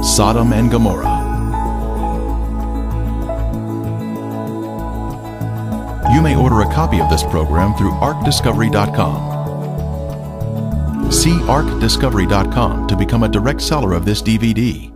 Sodom and Gomorrah. You may order a copy of this program through arcdiscovery.com. See arcdiscovery.com to become a direct seller of this DVD.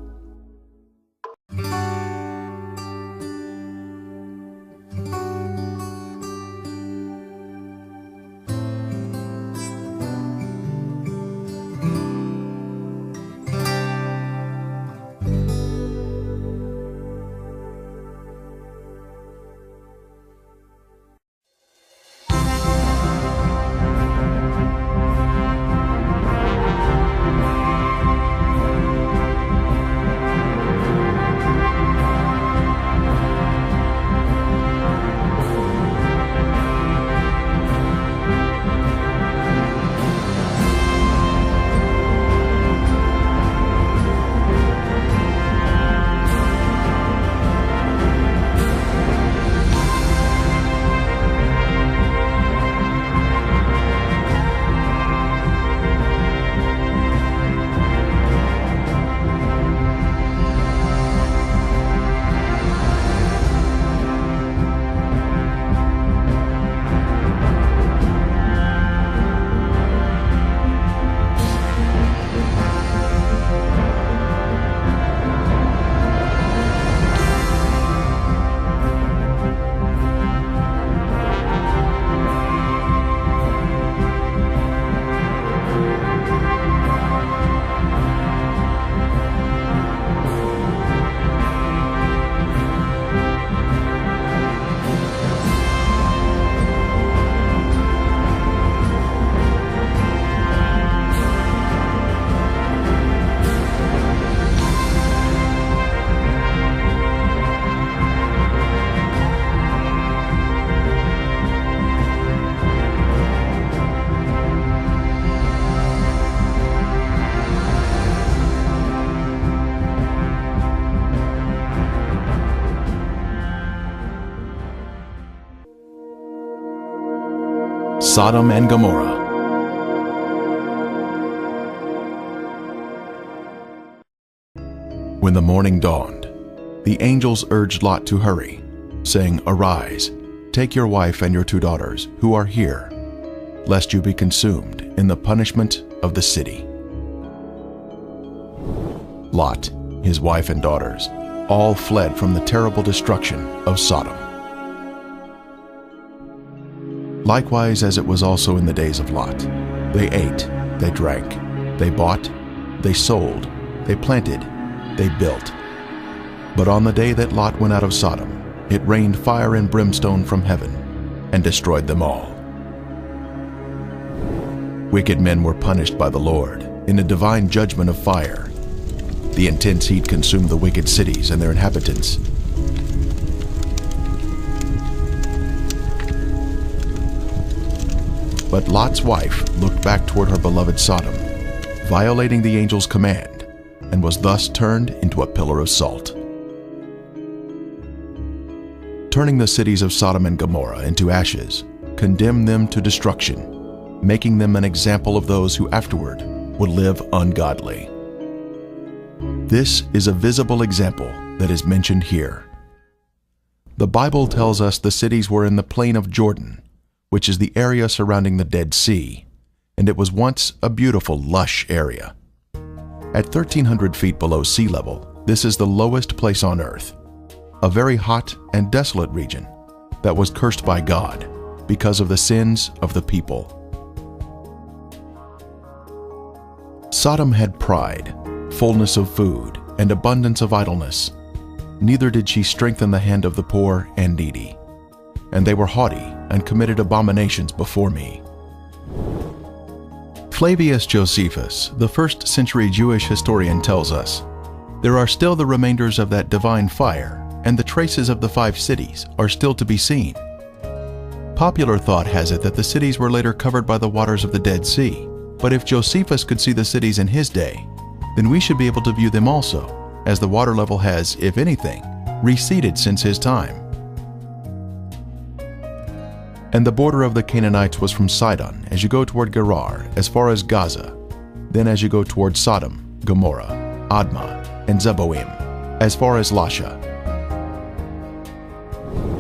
Sodom and Gomorrah. When the morning dawned, the angels urged Lot to hurry, saying, "Arise, take your wife and your 2 daughters, who are here, lest you be consumed in the punishment of the city." Lot, his wife and daughters, all fled from the terrible destruction of Sodom. Likewise, as it was also in the days of Lot, they ate, they drank, they bought, they sold, they planted, they built. But on the day that Lot went out of Sodom, it rained fire and brimstone from heaven and destroyed them all. Wicked men were punished by the Lord in a divine judgment of fire. The intense heat consumed the wicked cities and their inhabitants. But Lot's wife looked back toward her beloved Sodom, violating the angel's command, and was thus turned into a pillar of salt. Turning the cities of Sodom and Gomorrah into ashes, condemned them to destruction, making them an example of those who afterward would live ungodly. This is a visible example that is mentioned here. The Bible tells us the cities were in the plain of Jordan, which is the area surrounding the Dead Sea, and it was once a beautiful, lush area. At 1,300 feet below sea level, this is the lowest place on earth, a very hot and desolate region that was cursed by God because of the sins of the people. Sodom had pride, fullness of food, and abundance of idleness. Neither did she strengthen the hand of the poor and needy. And they were haughty and committed abominations before me. Flavius Josephus, the 1st century Jewish historian, tells us, "There are still the remainders of that divine fire, and the traces of the 5 cities are still to be seen." Popular thought has it that the cities were later covered by the waters of the Dead Sea, but if Josephus could see the cities in his day, then we should be able to view them also, as the water level has, if anything, receded since his time. And the border of the Canaanites was from Sidon as you go toward Gerar as far as Gaza, then as you go toward Sodom, Gomorrah, Admah, and Zeboim, as far as Lasha.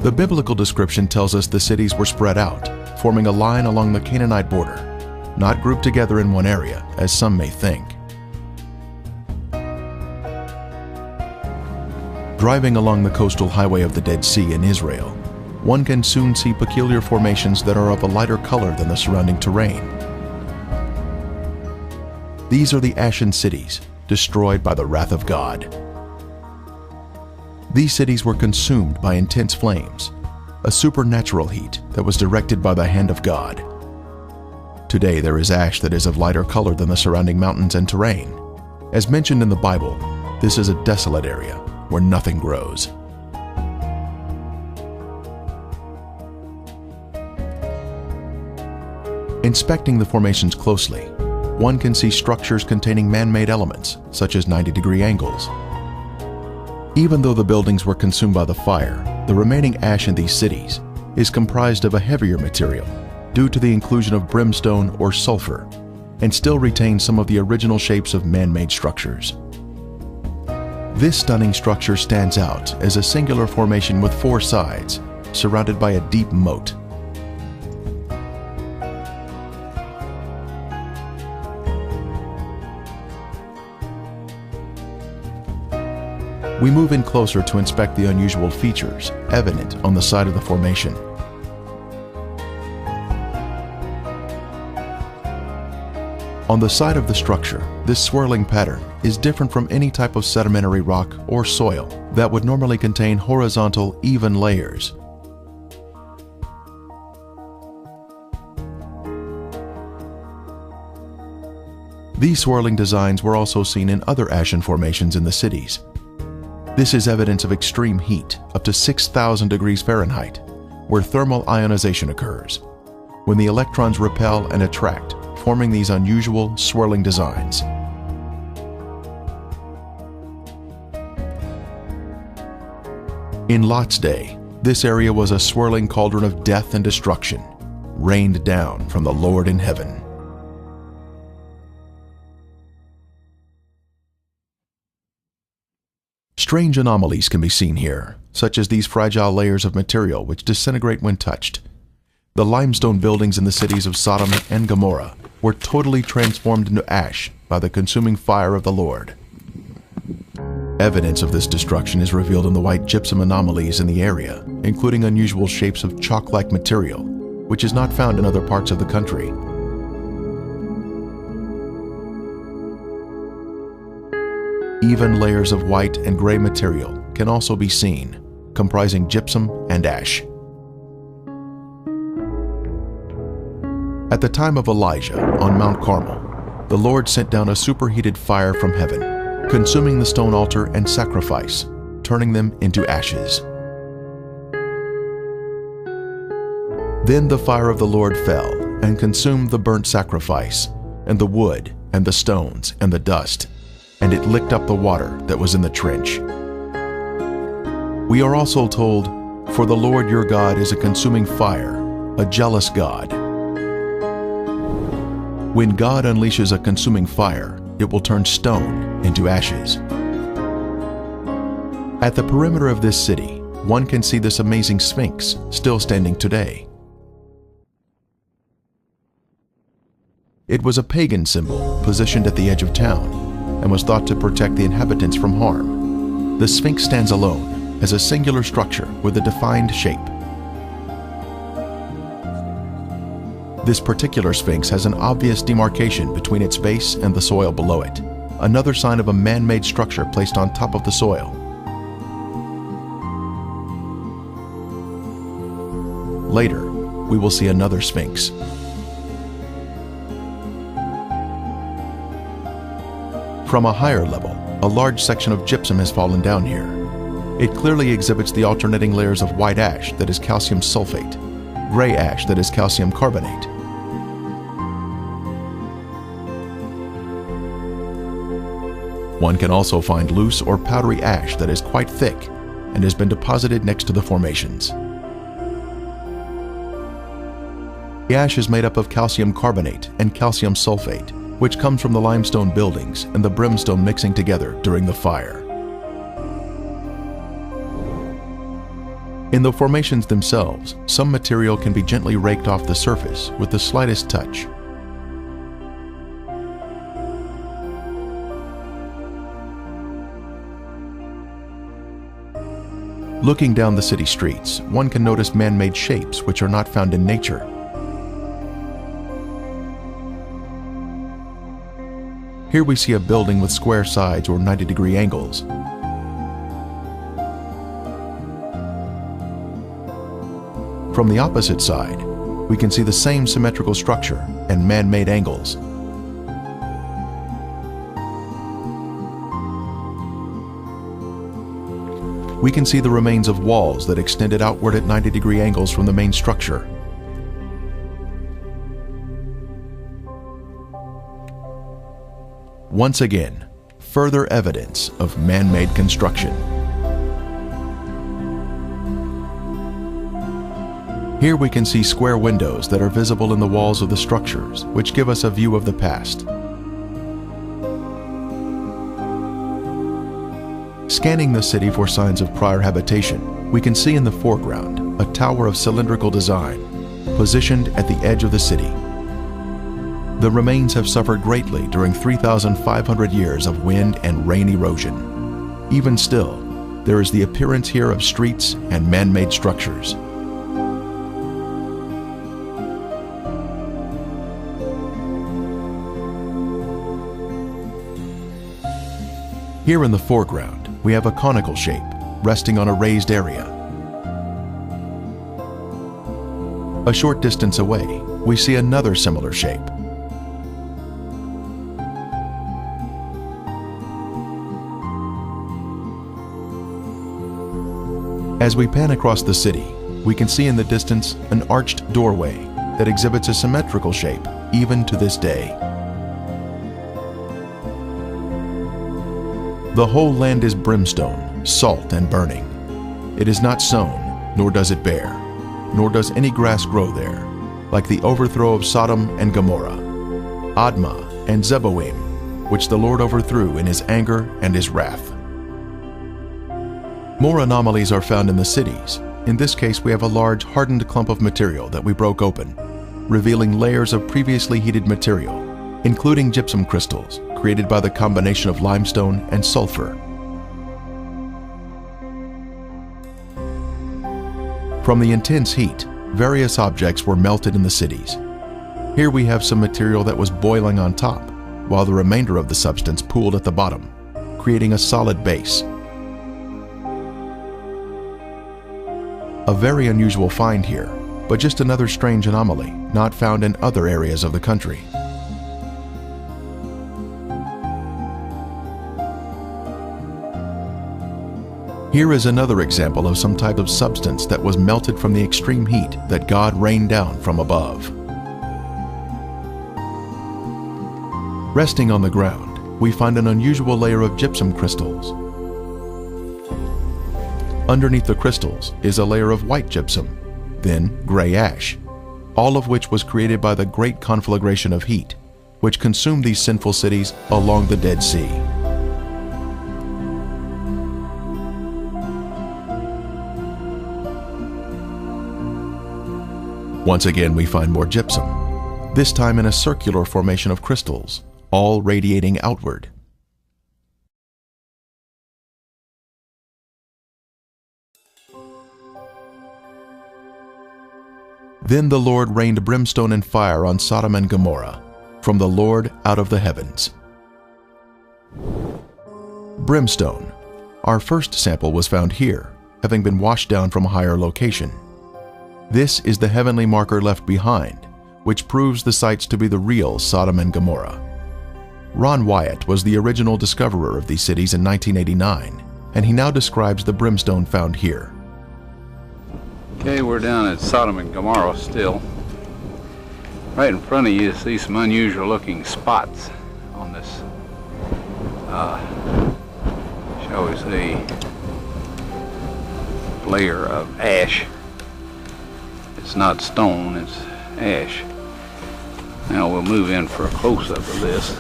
The biblical description tells us the cities were spread out, forming a line along the Canaanite border, not grouped together in one area, as some may think. Driving along the coastal highway of the Dead Sea in Israel, one can soon see peculiar formations that are of a lighter color than the surrounding terrain. These are the ashen cities, destroyed by the wrath of God. These cities were consumed by intense flames, a supernatural heat that was directed by the hand of God. Today there is ash that is of lighter color than the surrounding mountains and terrain. As mentioned in the Bible, this is a desolate area where nothing grows. Inspecting the formations closely, one can see structures containing man-made elements, such as 90-degree angles. Even though the buildings were consumed by the fire, the remaining ash in these cities is comprised of a heavier material due to the inclusion of brimstone or sulfur, and still retains some of the original shapes of man-made structures. This stunning structure stands out as a singular formation with 4 sides, surrounded by a deep moat. We move in closer to inspect the unusual features evident on the side of the formation. On the side of the structure, this swirling pattern is different from any type of sedimentary rock or soil that would normally contain horizontal, even layers. These swirling designs were also seen in other ashen formations in the cities. This is evidence of extreme heat, up to 6,000 degrees Fahrenheit, where thermal ionization occurs, when the electrons repel and attract, forming these unusual, swirling designs. In Lot's day, this area was a swirling cauldron of death and destruction, rained down from the Lord in heaven. Strange anomalies can be seen here, such as these fragile layers of material which disintegrate when touched. The limestone buildings in the cities of Sodom and Gomorrah were totally transformed into ash by the consuming fire of the Lord. Evidence of this destruction is revealed in the white gypsum anomalies in the area, including unusual shapes of chalk-like material, which is not found in other parts of the country. Even layers of white and gray material can also be seen, comprising gypsum and ash. At the time of Elijah on Mount Carmel, the Lord sent down a superheated fire from heaven, consuming the stone altar and sacrifice, turning them into ashes. Then the fire of the Lord fell and consumed the burnt sacrifice, and the wood, and the stones, and the dust, and it licked up the water that was in the trench. We are also told, "For the Lord your God is a consuming fire, a jealous God." When God unleashes a consuming fire, it will turn stone into ashes. At the perimeter of this city, one can see this amazing Sphinx still standing today. It was a pagan symbol positioned at the edge of town, and was thought to protect the inhabitants from harm. The Sphinx stands alone as a singular structure with a defined shape. This particular Sphinx has an obvious demarcation between its base and the soil below it, another sign of a man-made structure placed on top of the soil. Later, we will see another Sphinx. From a higher level, a large section of gypsum has fallen down here. It clearly exhibits the alternating layers of white ash that is calcium sulfate, gray ash that is calcium carbonate. One can also find loose or powdery ash that is quite thick and has been deposited next to the formations. The ash is made up of calcium carbonate and calcium sulfate, which comes from the limestone buildings and the brimstone mixing together during the fire. In the formations themselves, some material can be gently raked off the surface with the slightest touch. Looking down the city streets, one can notice man-made shapes which are not found in nature. Here we see a building with square sides or 90-degree angles. From the opposite side, we can see the same symmetrical structure and man-made angles. We can see the remains of walls that extended outward at 90-degree angles from the main structure. Once again, further evidence of man-made construction. Here we can see square windows that are visible in the walls of the structures, which give us a view of the past. Scanning the city for signs of prior habitation, we can see in the foreground a tower of cylindrical design, positioned at the edge of the city. The remains have suffered greatly during 3,500 years of wind and rain erosion. Even still, there is the appearance here of streets and man-made structures. Here in the foreground, we have a conical shape resting on a raised area. A short distance away, we see another similar shape. As we pan across the city, we can see in the distance an arched doorway that exhibits a symmetrical shape even to this day. The whole land is brimstone, salt and burning. It is not sown, nor does it bear, nor does any grass grow there, like the overthrow of Sodom and Gomorrah, Admah and Zeboim, which the Lord overthrew in his anger and his wrath. More anomalies are found in the cities. In this case, we have a large hardened clump of material that we broke open, revealing layers of previously heated material, including gypsum crystals, created by the combination of limestone and sulfur. From the intense heat, various objects were melted in the cities. Here we have some material that was boiling on top, while the remainder of the substance pooled at the bottom, creating a solid base. A very unusual find here, but just another strange anomaly not found in other areas of the country. Here is another example of some type of substance that was melted from the extreme heat that God rained down from above. Resting on the ground, we find an unusual layer of gypsum crystals. Underneath the crystals is a layer of white gypsum, then gray ash, all of which was created by the great conflagration of heat, which consumed these sinful cities along the Dead Sea. Once again, we find more gypsum, this time in a circular formation of crystals, all radiating outward. Then the Lord rained brimstone and fire on Sodom and Gomorrah, from the Lord out of the heavens. Brimstone. Our first sample was found here, having been washed down from a higher location. This is the heavenly marker left behind, which proves the sites to be the real Sodom and Gomorrah. Ron Wyatt was the original discoverer of these cities in 1989, and he now describes the brimstone found here. Okay, we're down at Sodom and Gomorrah still. Right in front of you see some unusual looking spots on this, shall we say, layer of ash. It's not stone, it's ash. Now we'll move in for a close-up of this.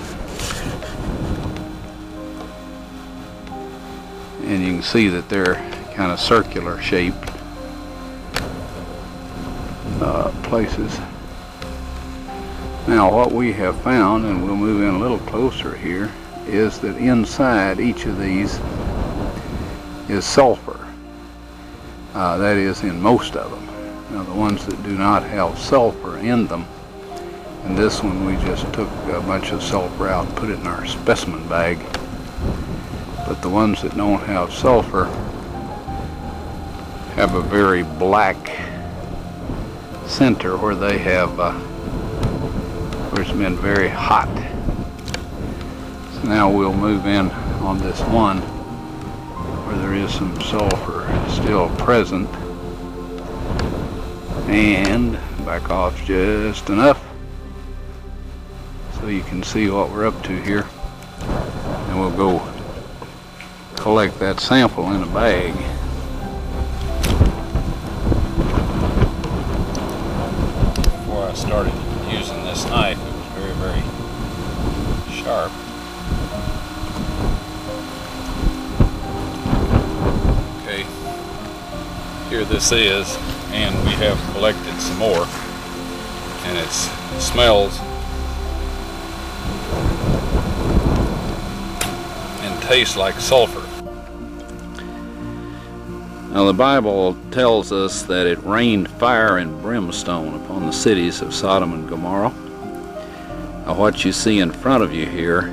And you can see that they're kind of circular shaped places. Now what we have found, and we'll move in a little closer here, is that inside each of these is sulfur. That is in most of them. Now the ones that do not have sulfur in them, and this one we just took a bunch of sulfur out and put it in our specimen bag. But the ones that don't have sulfur have a very black center where they have where it's been very hot. So now we'll move in on this one where there is some sulfur still present, and back off just enough so you can see what we're up to here, and we'll go collect that sample in a bag. Before I started using this knife, it was very, very sharp. Okay, here this is, and we have collected some more, and it smells and tastes like sulfur. Now the Bible tells us that it rained fire and brimstone upon the cities of Sodom and Gomorrah. Now what you see in front of you here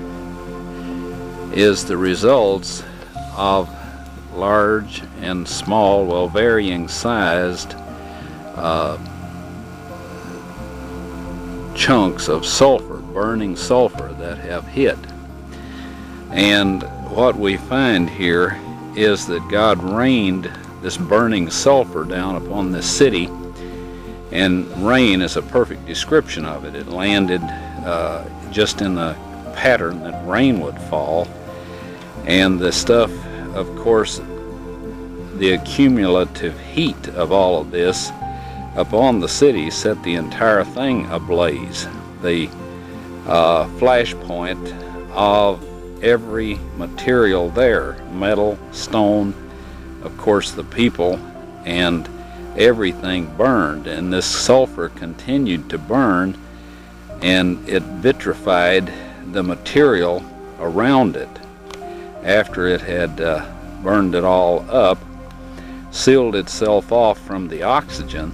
is the results of large and small, well, varying sized chunks of sulfur, burning sulfur that have hit. And what we find here is that God rained this burning sulfur down upon this city, and rain is a perfect description of it. It landed just in the pattern that rain would fall, and the stuff, of course, the accumulative heat of all of this upon the city set the entire thing ablaze. The flashpoint of every material there, metal, stone, of course the people, and everything burned, and this sulfur continued to burn, and it vitrified the material around it after it had burned it all up, sealed itself off from the oxygen,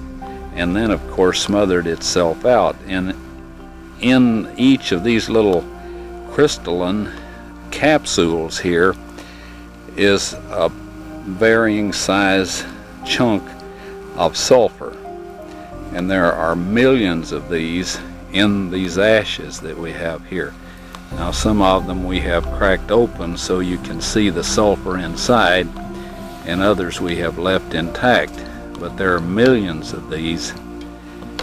and then of course smothered itself out. And in each of these little crystalline capsules here is a varying size chunk of sulfur, and there are millions of these in these ashes that we have here. Now some of them we have cracked open so you can see the sulfur inside, and others we have left intact, but there are millions of these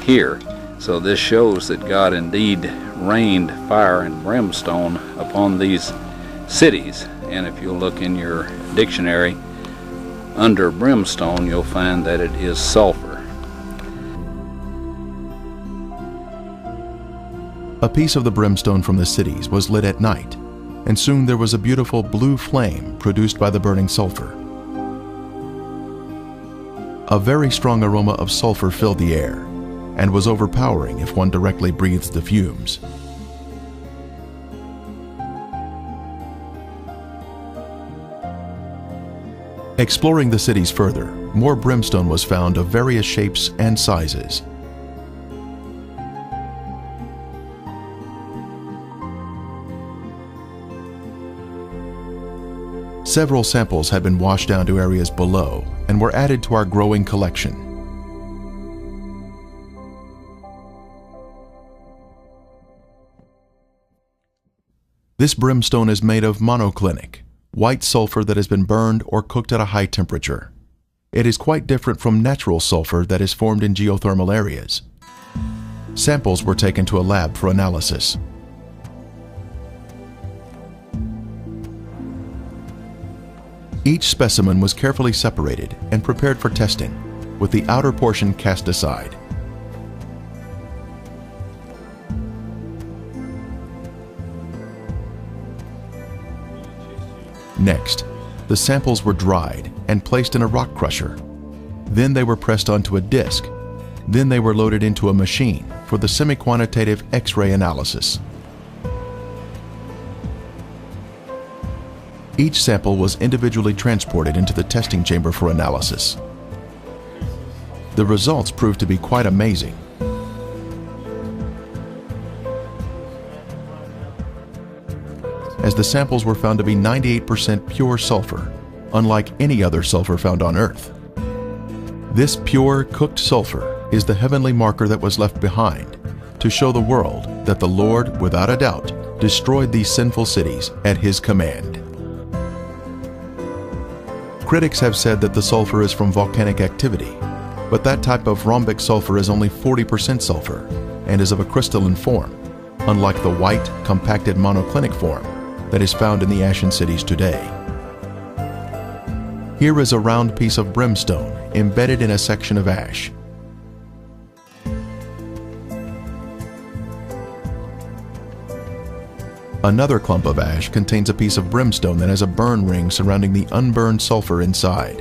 here. So this shows that God indeed rained fire and brimstone upon these cities. And if you look in your dictionary under brimstone, you'll find that it is sulfur. A piece of the brimstone from the cities was lit at night, and soon there was a beautiful blue flame produced by the burning sulfur. A very strong aroma of sulfur filled the air, and was overpowering if one directly breathed the fumes. Exploring the cities further, more brimstone was found of various shapes and sizes. Several samples had been washed down to areas below and were added to our growing collection. This brimstone is made of monoclinic, white sulfur that has been burned or cooked at a high temperature. It is quite different from natural sulfur that is formed in geothermal areas. Samples were taken to a lab for analysis. Each specimen was carefully separated and prepared for testing, with the outer portion cast aside. Next, the samples were dried and placed in a rock crusher. Then they were pressed onto a disc. Then they were loaded into a machine for the semi-quantitative X-ray analysis. Each sample was individually transported into the testing chamber for analysis. The results proved to be quite amazing. As the samples were found to be 98% pure sulfur, unlike any other sulfur found on Earth. This pure, cooked sulfur is the heavenly marker that was left behind to show the world that the Lord, without a doubt, destroyed these sinful cities at His command. Critics have said that the sulfur is from volcanic activity, but that type of rhombic sulfur is only 40% sulfur and is of a crystalline form, unlike the white, compacted monoclinic form that is found in the ashen cities today. Here is a round piece of brimstone embedded in a section of ash. Another clump of ash contains a piece of brimstone that has a burn ring surrounding the unburned sulfur inside.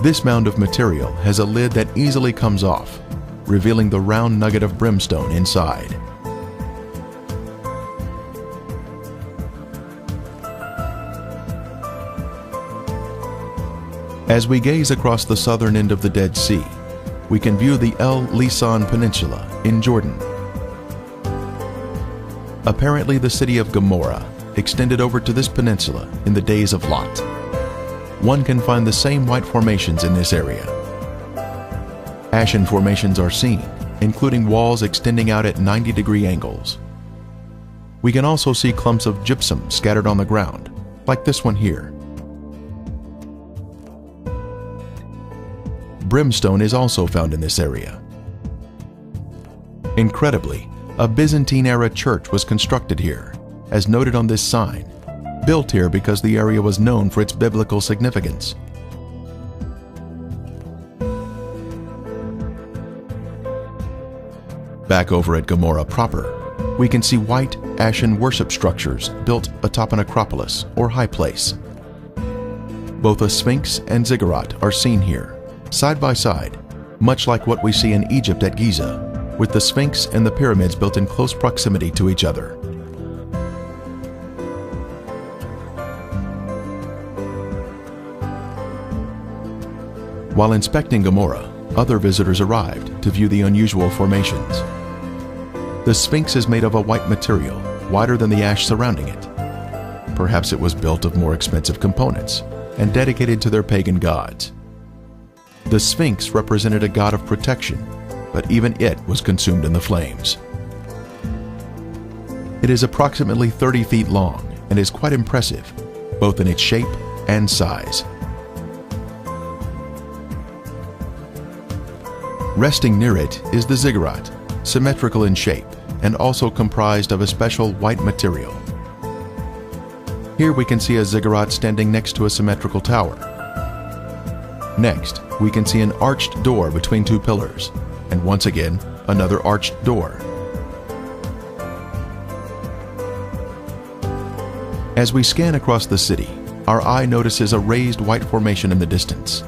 This mound of material has a lid that easily comes off, revealing the round nugget of brimstone inside. As we gaze across the southern end of the Dead Sea, we can view the El Lisan Peninsula in Jordan. Apparently the city of Gomorrah extended over to this peninsula in the days of Lot. One can find the same white formations in this area. Ashen formations are seen, including walls extending out at 90-degree angles. We can also see clumps of gypsum scattered on the ground, like this one here. Brimstone is also found in this area. Incredibly, a Byzantine-era church was constructed here, as noted on this sign, built here because the area was known for its biblical significance. Back over at Gomorrah proper, we can see white, ashen worship structures built atop an acropolis or high place. Both a sphinx and ziggurat are seen here, side by side, much like what we see in Egypt at Giza, with the Sphinx and the pyramids built in close proximity to each other. While inspecting Gomorrah, other visitors arrived to view the unusual formations. The Sphinx is made of a white material, whiter than the ash surrounding it. Perhaps it was built of more expensive components and dedicated to their pagan gods. The Sphinx represented a god of protection, but even it was consumed in the flames. It is approximately 30 feet long and is quite impressive, both in its shape and size. Resting near it is the ziggurat, symmetrical in shape and also comprised of a special white material. Here we can see a ziggurat standing next to a symmetrical tower. Next, we can see an arched door between two pillars, and once again, another arched door. As we scan across the city, our eye notices a raised white formation in the distance.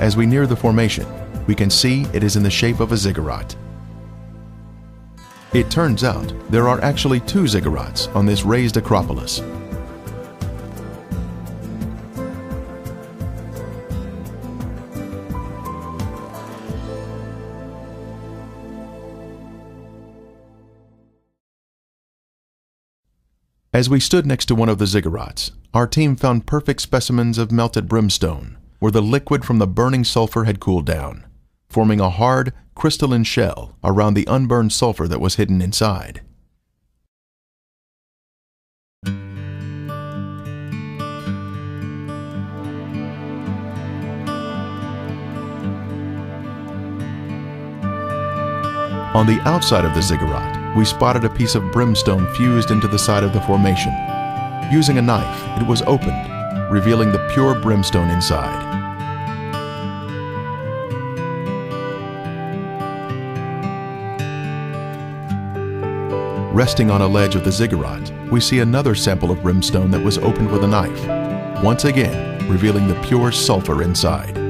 As we near the formation, we can see it is in the shape of a ziggurat. It turns out there are actually two ziggurats on this raised acropolis. As we stood next to one of the ziggurats, our team found perfect specimens of melted brimstone, where the liquid from the burning sulfur had cooled down, forming a hard, crystalline shell around the unburned sulfur that was hidden inside. On the outside of the ziggurat, we spotted a piece of brimstone fused into the side of the formation. Using a knife, it was opened, revealing the pure brimstone inside. Resting on a ledge of the ziggurat, we see another sample of brimstone that was opened with a knife, once again revealing the pure sulfur inside.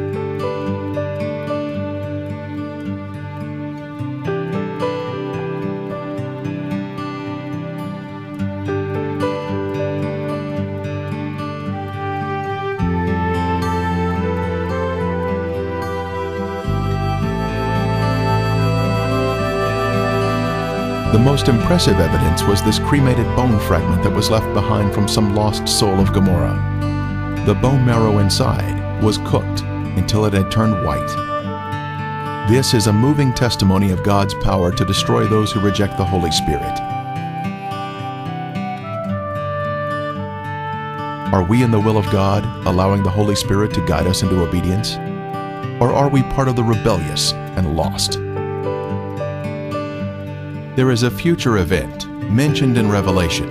The most impressive evidence was this cremated bone fragment that was left behind from some lost soul of Gomorrah. The bone marrow inside was cooked until it had turned white. This is a moving testimony of God's power to destroy those who reject the Holy Spirit. Are we in the will of God, allowing the Holy Spirit to guide us into obedience? Or are we part of the rebellious and lost? There is a future event mentioned in Revelation,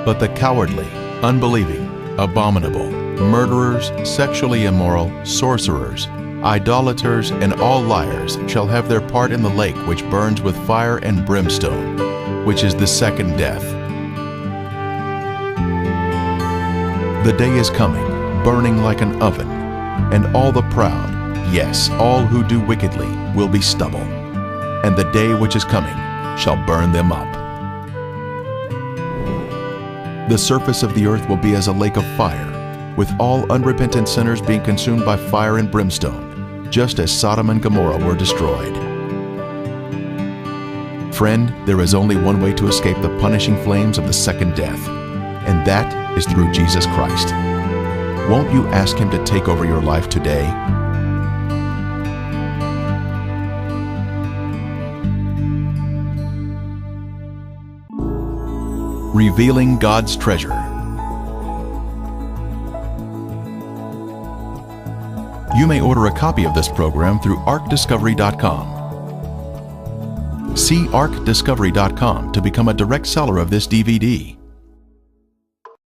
but the cowardly, unbelieving, abominable, murderers, sexually immoral, sorcerers, idolaters, and all liars shall have their part in the lake which burns with fire and brimstone, which is the second death. The day is coming, burning like an oven, and all the proud, yes, all who do wickedly, will be stubble, and the day which is coming shall burn them up. The surface of the earth will be as a lake of fire, with all unrepentant sinners being consumed by fire and brimstone, just as Sodom and Gomorrah were destroyed. Friend, there is only one way to escape the punishing flames of the second death, and that is through Jesus Christ. Won't you ask Him to take over your life today? Revealing God's treasure. You may order a copy of this program through arcdiscovery.com. See arcdiscovery.com to become a direct seller of this DVD.